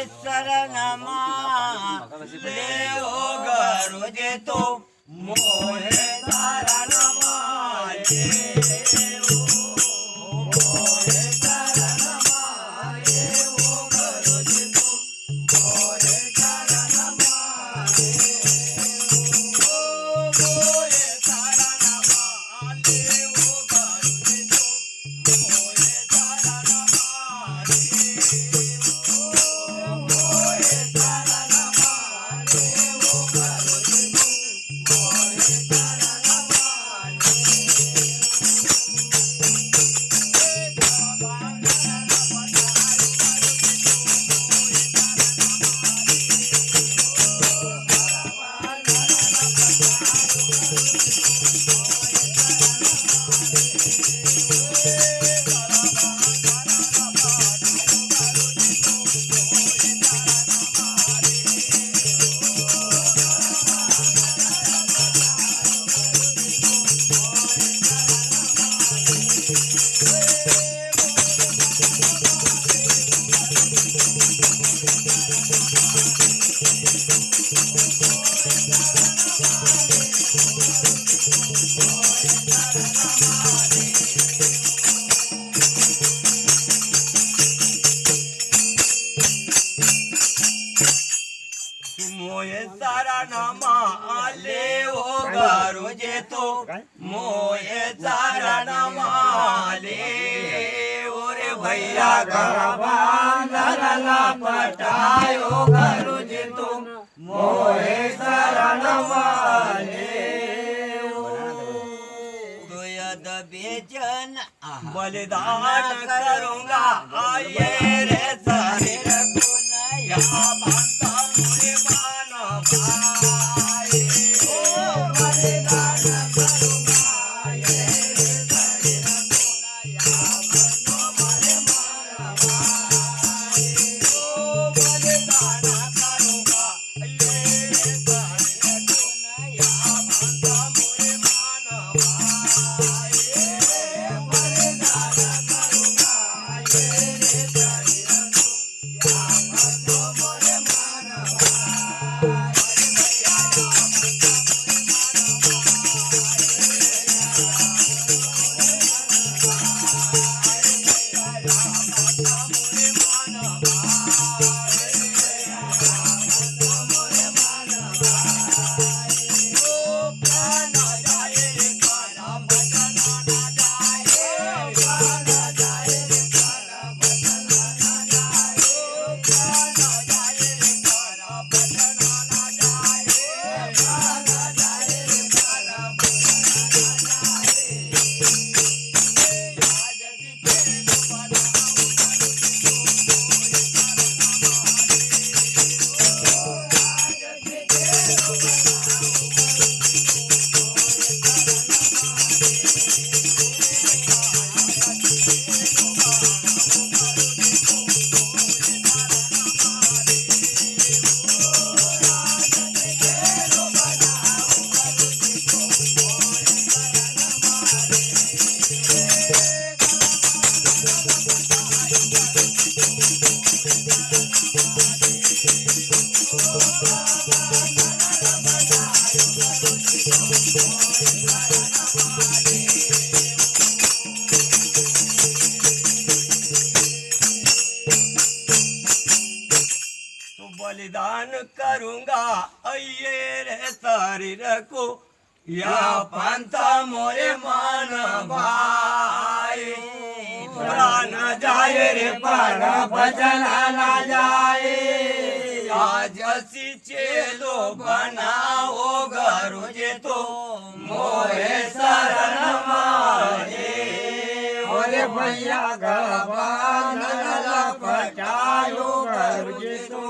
शरणमा लेओ गरुजे तो मोहे शरणमा लेओ मोहे शरणमा लेओ गरुजे तो मोहे शरणमा लेओ मोहे शरणमा लेओ गरुजे तो मोहे शरणमा मोये सारा नामा आले ओ गरुजे तो मोये सारा नामा आले ओरे भैया बांधला पटायो गरुजे तो मोये सारा नामा आले दोयद बेचन बलिदान करूंगा आये रे सारे रघुनया बांधा मुझे बलिदान करूंगा अये रे शरीर को या पंथा मोरे मान भाई प्राण जाए रे प्राण बचना ना जाए आज असी चेलो बनाओ गरुजे तो मोरे शरण मारे ओरे भैया गवान पटायो गरुजे तो